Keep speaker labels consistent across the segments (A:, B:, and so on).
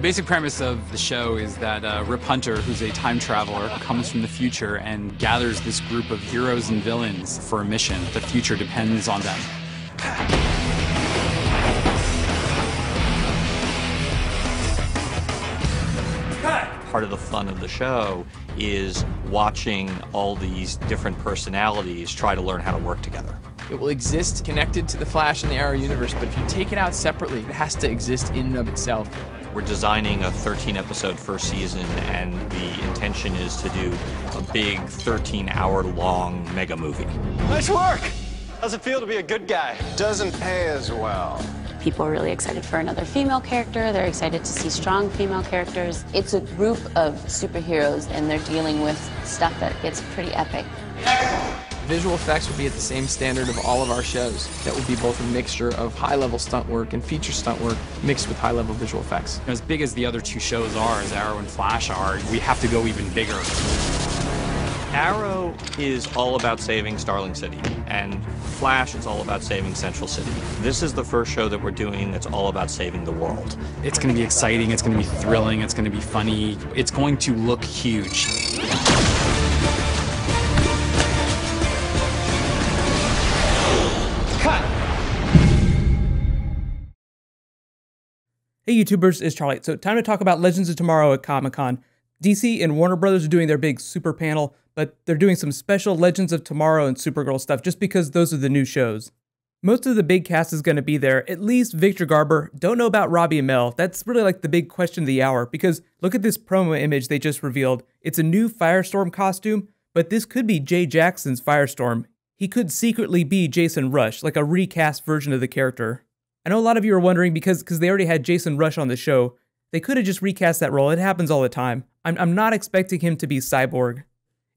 A: basic premise of the show is that Rip Hunter, who's a time traveler, comes from the future and gathers this group of heroes and villains for a mission. The future depends on them. Part of the fun of the show is watching all these different personalities try to learn how to work together.
B: It will exist connected to the Flash and the Arrow universe, but if you take it out separately, it has to exist in and of itself.
A: We're designing a 13-episode first season, and the intention is to do a big 13-hour-long mega movie.
C: Nice work! How's it feel to be a good guy?
D: Doesn't pay as well.
E: People are really excited for another female character. They're excited to see strong female characters. It's a group of superheroes, and they're dealing with stuff that gets pretty epic.
B: Visual effects will be at the same standard of all of our shows. That will be both a mixture of high-level stunt work and feature stunt work mixed with high-level visual effects.
A: As big as the other two shows are, as Arrow and Flash are, we have to go even bigger. Arrow is all about saving Starling City, and Flash is all about saving Central City. This is the first show that we're doing that's all about saving the world. It's going to be exciting, it's going to be thrilling, it's going to be funny, it's going to look huge.
F: Hey YouTubers, it's Charlie. So time to talk about Legends of Tomorrow at Comic-Con. DC and Warner Brothers are doing their big super panel, but they're doing some special Legends of Tomorrow and Supergirl stuff just because those are the new shows. Most of the big cast is going to be there, at least Victor Garber. Don't know about Robbie Amell. That's really like the big question of the hour, because look at this promo image they just revealed. It's a new Firestorm costume, but this could be Jay Jackson's Firestorm. He could secretly be Jason Rush, like a recast version of the character. I know a lot of you are wondering because they already had Jason Rush on the show. They could have just recast that role. It happens all the time. I'm not expecting him to be Cyborg.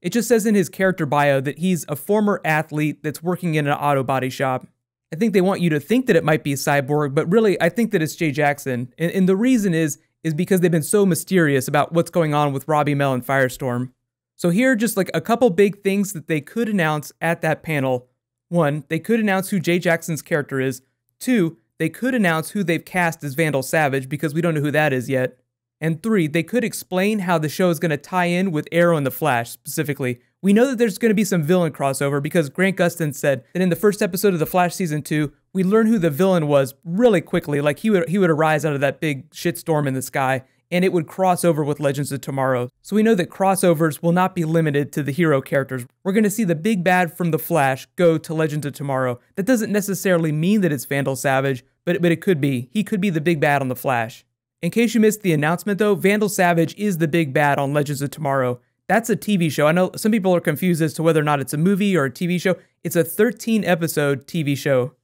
F: It just says in his character bio that he's a former athlete that's working in an auto body shop. I think they want you to think that it might be Cyborg, but really I think that it's Jay Jackson. And the reason is because they've been so mysterious about what's going on with Robbie Amell and Firestorm. So here are just like a couple big things that they could announce at that panel. 1, they could announce who Jay Jackson's character is. 2, they could announce who they've cast as Vandal Savage because we don't know who that is yet. And 3, they could explain how the show is going to tie in with Arrow and the Flash specifically. We know that there's going to be some villain crossover because Grant Gustin said that in the first episode of The Flash Season 2, we learned who the villain was really quickly. Like he would arise out of that big shitstorm in the sky, and it would cross over with Legends of Tomorrow. So we know that crossovers will not be limited to the hero characters. We're going to see the big bad from The Flash go to Legends of Tomorrow. That doesn't necessarily mean that it's Vandal Savage, but it could be. He could be the big bad on The Flash. In case you missed the announcement though, Vandal Savage is the big bad on Legends of Tomorrow. That's a TV show. I know some people are confused as to whether or not it's a movie or a TV show. It's a 13-episode TV show.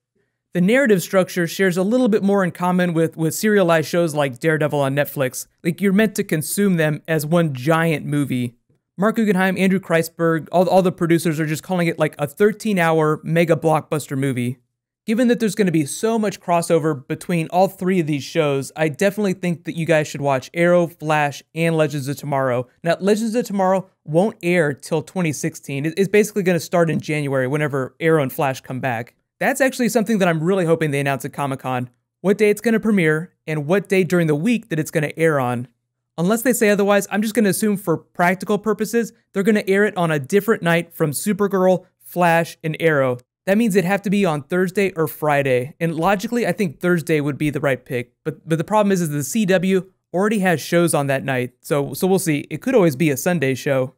F: The narrative structure shares a little bit more in common with serialized shows like Daredevil on Netflix. Like you're meant to consume them as one giant movie. Mark Guggenheim, Andrew Kreisberg, all the producers are just calling it like a 13-hour mega blockbuster movie. Given that there's going to be so much crossover between all 3 of these shows, I definitely think that you guys should watch Arrow, Flash, and Legends of Tomorrow. Now, Legends of Tomorrow won't air till 2016. It's basically going to start in January whenever Arrow and Flash come back. That's actually something that I'm really hoping they announce at Comic-Con. What day it's going to premiere, and what day during the week that it's going to air on. Unless they say otherwise, I'm just going to assume for practical purposes, they're going to air it on a different night from Supergirl, Flash, and Arrow. That means it'd have to be on Thursday or Friday, and logically I think Thursday would be the right pick, but the problem is the CW already has shows on that night, so we'll see. It could always be a Sunday show.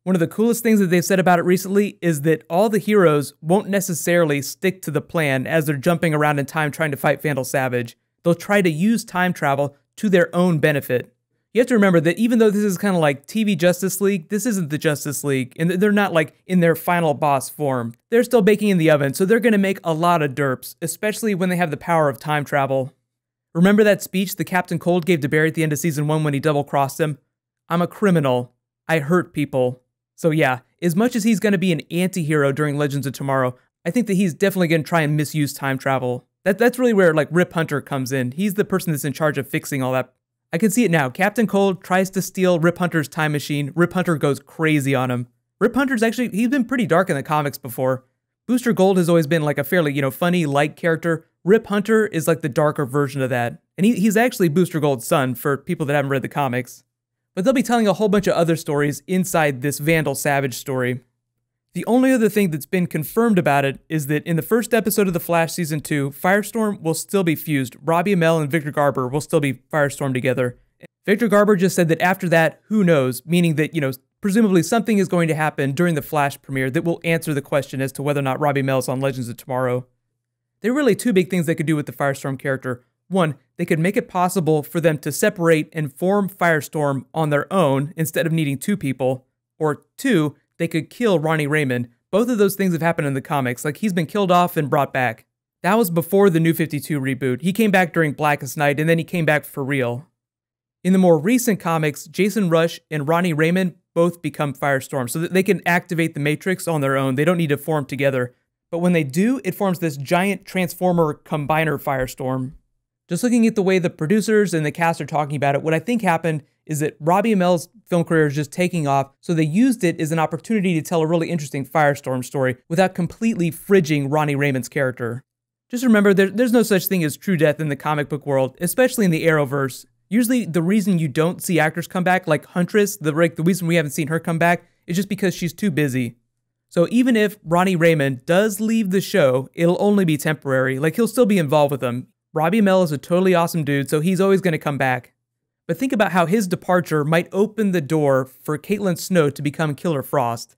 F: One of the coolest things that they've said about it recently is that all the heroes won't necessarily stick to the plan as they're jumping around in time trying to fight Vandal Savage. They'll try to use time travel to their own benefit. You have to remember that even though this is kind of like TV Justice League, this isn't the Justice League, and they're not like in their final boss form. They're still baking in the oven, so they're going to make a lot of derps, especially when they have the power of time travel. Remember that speech that Captain Cold gave to Barry at the end of Season 1 when he double-crossed him? I'm a criminal. I hurt people. So yeah, as much as he's going to be an anti-hero during Legends of Tomorrow, I think that he's definitely going to try and misuse time travel. That's really where like Rip Hunter comes in. He's the person that's in charge of fixing all that. I can see it now. Captain Cold tries to steal Rip Hunter's time machine. Rip Hunter goes crazy on him. Rip Hunter's actually, he's been pretty dark in the comics before. Booster Gold has always been like a fairly, funny, light character. Rip Hunter is like the darker version of that. And he's actually Booster Gold's son for people that haven't read the comics. But they'll be telling a whole bunch of other stories inside this Vandal Savage story. The only other thing that's been confirmed about it is that in the first episode of The Flash Season 2, Firestorm will still be fused. Robbie Amell and Victor Garber will still be Firestorm together. Victor Garber just said that after that, who knows? Meaning that, presumably something is going to happen during the Flash premiere that will answer the question as to whether or not Robbie Amell is on Legends of Tomorrow. There are really two big things they could do with the Firestorm character. One, they could make it possible for them to separate and form Firestorm on their own instead of needing two people. Or two, they could kill Ronnie Raymond. Both of those things have happened in the comics. Like, he's been killed off and brought back. That was before the New 52 reboot. He came back during Blackest Night, and then he came back for real. In the more recent comics, Jason Rusch and Ronnie Raymond both become Firestorm, so that they can activate the Matrix on their own. They don't need to form together. But when they do, it forms this giant Transformer combiner Firestorm. Just looking at the way the producers and the cast are talking about it, what I think happened is that Robbie Amell's film career is just taking off, so they used it as an opportunity to tell a really interesting Firestorm story without completely fridging Ronnie Raymond's character. Just remember, there's no such thing as true death in the comic book world, especially in the Arrowverse. Usually the reason you don't see actors come back, like Huntress, the reason we haven't seen her come back, is just because she's too busy. So even if Ronnie Raymond does leave the show, it'll only be temporary. Like, he'll still be involved with them. Robbie Amell is a totally awesome dude, so he's always going to come back. But think about how his departure might open the door for Caitlin Snow to become Killer Frost.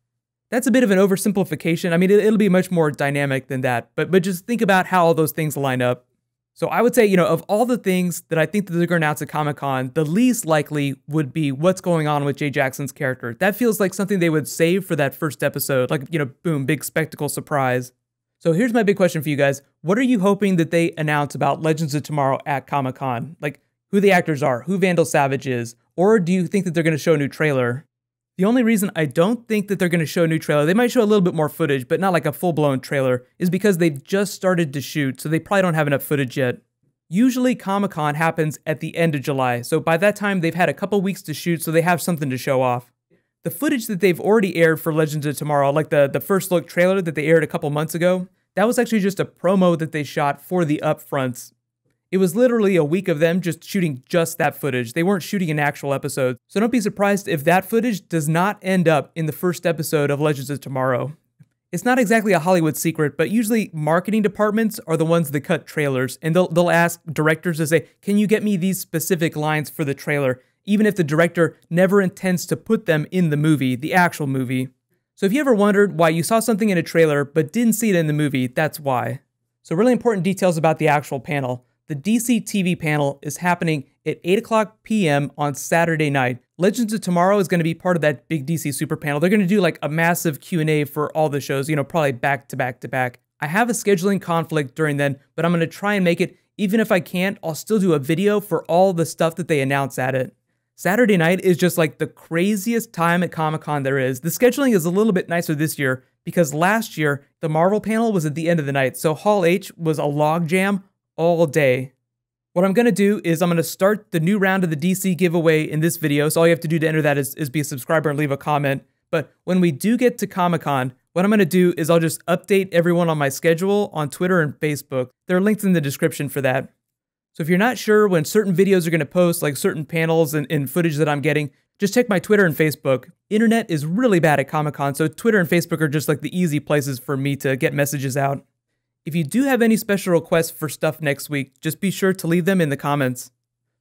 F: That's a bit of an oversimplification. I mean, it'll be much more dynamic than that, but just think about how all those things line up. So I would say, of all the things that I think that they're going to announce at Comic-Con, the least likely would be what's going on with Jay Jackson's character. That feels like something they would save for that first episode, like, boom, big spectacle surprise. So here's my big question for you guys. What are you hoping that they announce about Legends of Tomorrow at Comic-Con? Like, who the actors are, who Vandal Savage is, or do you think that they're going to show a new trailer? The only reason I don't think that they're going to show a new trailer, they might show a little bit more footage, but not like a full-blown trailer, is because they've just started to shoot, so they probably don't have enough footage yet. Usually Comic-Con happens at the end of July, so by that time they've had a couple weeks to shoot, so they have something to show off. The footage that they've already aired for Legends of Tomorrow, like the first look trailer that they aired a couple months ago, that was actually just a promo that they shot for the upfronts. It was literally a week of them just shooting just that footage. They weren't shooting an actual episode. So don't be surprised if that footage does not end up in the first episode of Legends of Tomorrow. It's not exactly a Hollywood secret, but usually marketing departments are the ones that cut trailers, and they'll ask directors to say, can you get me these specific lines for the trailer, even if the director never intends to put them in the movie, the actual movie. So if you ever wondered why you saw something in a trailer but didn't see it in the movie, that's why. So really important details about the actual panel. The DC TV panel is happening at 8:00 p.m. on Saturday night. Legends of Tomorrow is going to be part of that big DC Super panel. They're going to do like a massive Q&A for all the shows, probably back to back to back. I have a scheduling conflict during then, but I'm going to try and make it. Even if I can't, I'll still do a video for all the stuff that they announce at it. Saturday night is just like the craziest time at Comic-Con there is. The scheduling is a little bit nicer this year because last year the Marvel panel was at the end of the night, so Hall H was a logjam all day. What I'm going to do is I'm going to start the new round of the DC giveaway in this video, so all you have to do to enter that is be a subscriber and leave a comment. But when we do get to Comic-Con, what I'm going to do is I'll just update everyone on my schedule on Twitter and Facebook. There are links in the description for that. So if you're not sure when certain videos are going to post, like certain panels and footage that I'm getting, just check my Twitter and Facebook. Internet is really bad at Comic-Con, so Twitter and Facebook are just like the easy places for me to get messages out. If you do have any special requests for stuff next week, just be sure to leave them in the comments.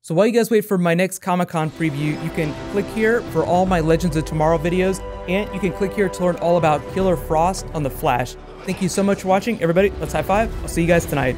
F: So while you guys wait for my next Comic-Con preview, you can click here for all my Legends of Tomorrow videos, and you can click here to learn all about Killer Frost on The Flash. Thank you so much for watching, everybody. Let's high five. I'll see you guys tonight.